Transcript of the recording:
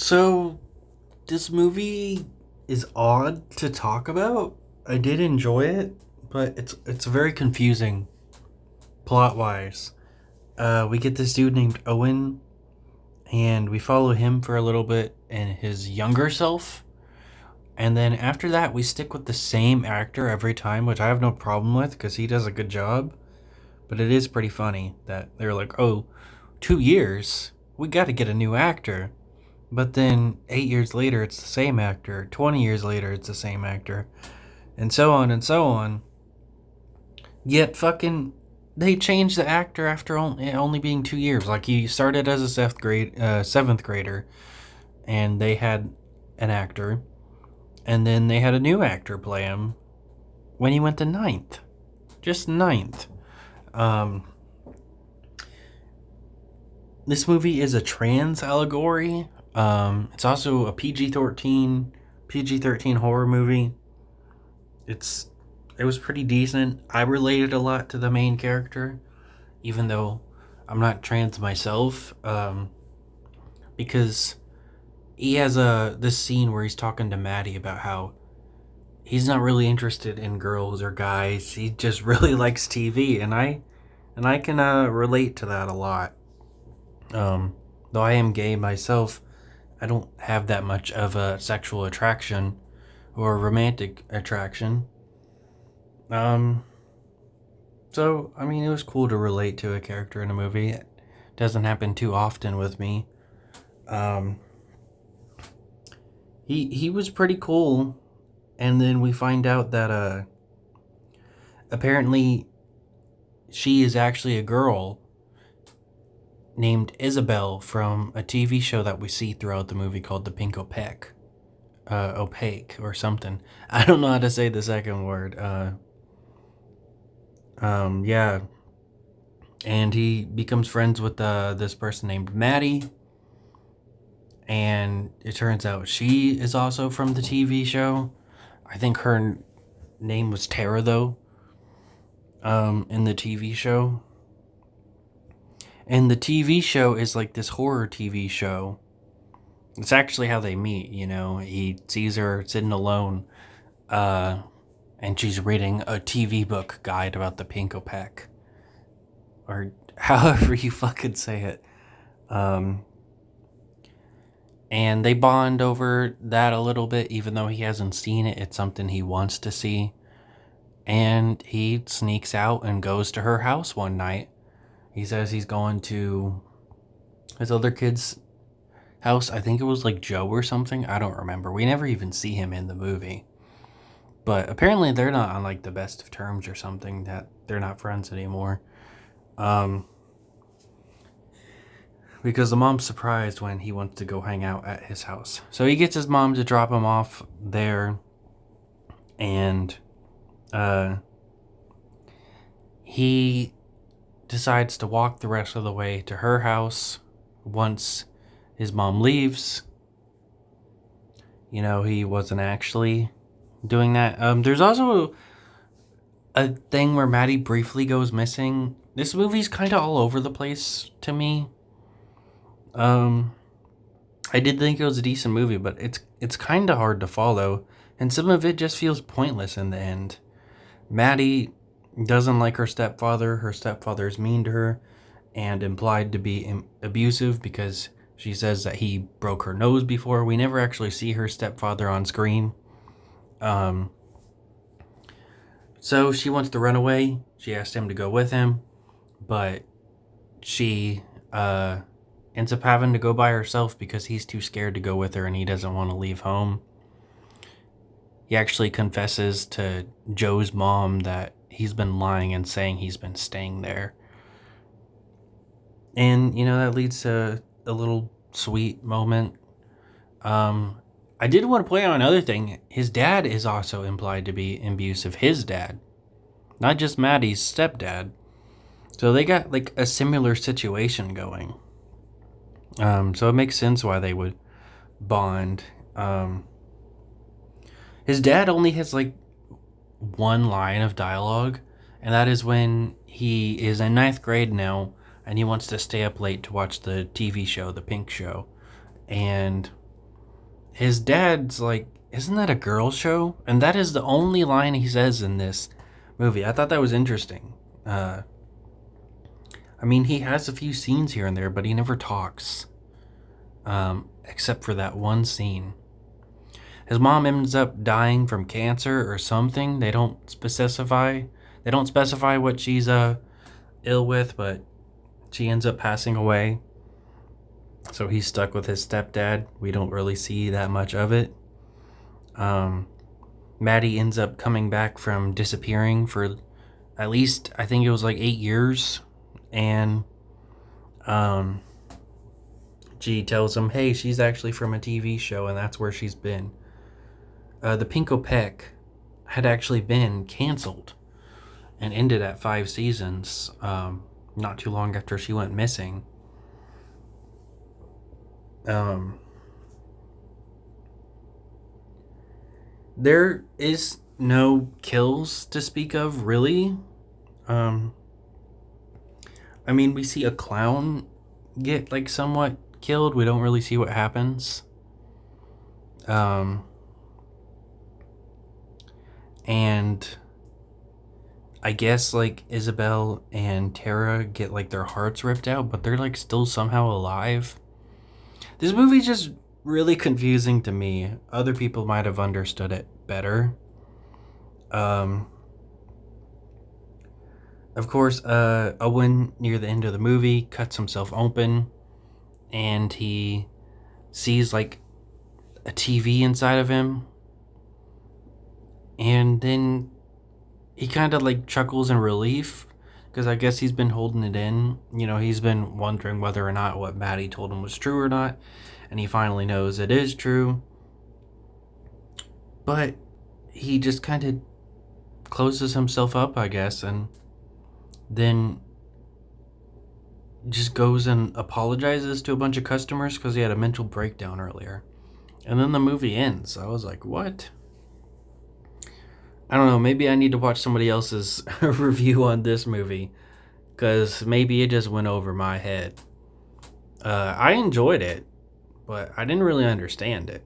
So, this movie is odd to talk about. I did enjoy it, but it's very confusing plot wise. We get this dude named Owen, and we follow him for a little bit and his younger self, and then after that we stick with the same actor every time, which I have no problem with because he does a good job. But it is pretty funny that they're like, "Oh, 2 years, we got to get a new actor." But then 8 years later, it's the same actor. 20 years later, it's the same actor. And so on and so on. Yet fucking they changed the actor after only being 2 years. Like he started as a seventh grader, and they had an actor, and then they had a new actor play him when he went to ninth, just ninth. Um, this movie is a trans allegory. It's also a PG-13 horror movie. It's it was pretty decent. I related a lot to the main character, even though I'm not trans myself. Because he has this scene where he's talking to Maddie about how he's not really interested in girls or guys. He just really likes TV, and I can relate to that a lot. Though I am gay myself, I don't have that much of a sexual attraction or romantic attraction. Um, so I mean, it was cool to relate to a character in a movie. It doesn't happen too often with me. Um, he was pretty cool, and then we find out that apparently she is actually a girl named Isabel from a TV show that we see throughout the movie called The Pink Opaque. Opaque or something. I don't know how to say the second word. Yeah. And he becomes friends with this person named Maddie. And it turns out she is also from the TV show. I think her name was Tara, though, in the TV show. And the TV show is like this horror TV show. It's actually how they meet, you know. He sees her sitting alone, uh, and she's reading a TV book guide about the Pink Opaque. Or however you fucking say it. Um, and they bond over that a little bit, even though he hasn't seen it. It's something he wants to see. And he sneaks out and goes to her house one night. He says he's going to his other kid's house. I think it was like Joe or something. I don't remember. We never even see him in the movie. But apparently they're not on like the best of terms or something, that they're not friends anymore. Um, because the mom's surprised when he wants to go hang out at his house. So he gets his mom to drop him off there, and he decides to walk the rest of the way to her house once his mom leaves. You know, he wasn't actually doing that. There's also a thing where Maddie briefly goes missing. This movie's kind of all over the place to me. I did think it was a decent movie, but it's kind of hard to follow, and some of it just feels pointless in the end. Maddie doesn't like her stepfather. Her stepfather is mean to her and implied to be abusive because she says that he broke her nose before. We never actually see her stepfather on screen. Um, so she wants to run away. She asked him to go with him, but she ends up having to go by herself because he's too scared to go with her and he doesn't want to leave home. He actually confesses to Joe's mom that he's been lying and saying he's been staying there. And, you know, that leads to a little sweet moment. I did want to point out another thing. His dad is also implied to be abusive. His dad. Not just Maddie's stepdad. So they got like a similar situation going. So it makes sense why they would bond. His dad only has like one line of dialogue, and that is when he is in ninth grade now, and he wants to stay up late to watch the TV show, The Pink Show. And his dad's like, "Isn't that a girl show?" And that is the only line he says in this movie. I thought that was interesting. I mean, he has a few scenes here and there, but he never talks, except for that one scene. His mom ends up dying from cancer or something. They don't specify. They don't specify what she's ill with, but she ends up passing away. So he's stuck with his stepdad. We don't really see that much of it. Maddie ends up coming back from disappearing for at least, I think it was like 8 years. And G tells him, hey, she's actually from a TV show, and that's where she's been. The Pinko Peck had actually been canceled and ended at 5 seasons, not too long after she went missing. There is no kills to speak of, really. I mean, we see a clown get like somewhat killed. We don't really see what happens. And I guess like Isabel and Tara get like their hearts ripped out, but they're like still somehow alive. This movie's just really confusing to me. Other people might have understood it better. Of course, Owen, near the end of the movie, cuts himself open, and he sees, like, a TV inside of him, and then he kind of, like, chuckles in relief, because I guess he's been holding it in. You know, he's been wondering whether or not what Maddie told him was true or not, and he finally knows it is true. But he just kind of closes himself up, I guess, and then just goes and apologizes to a bunch of customers because he had a mental breakdown earlier. And then the movie ends. I was like, what? I don't know, maybe I need to watch somebody else's review on this movie, because maybe it just went over my head. I enjoyed it, but I didn't really understand it.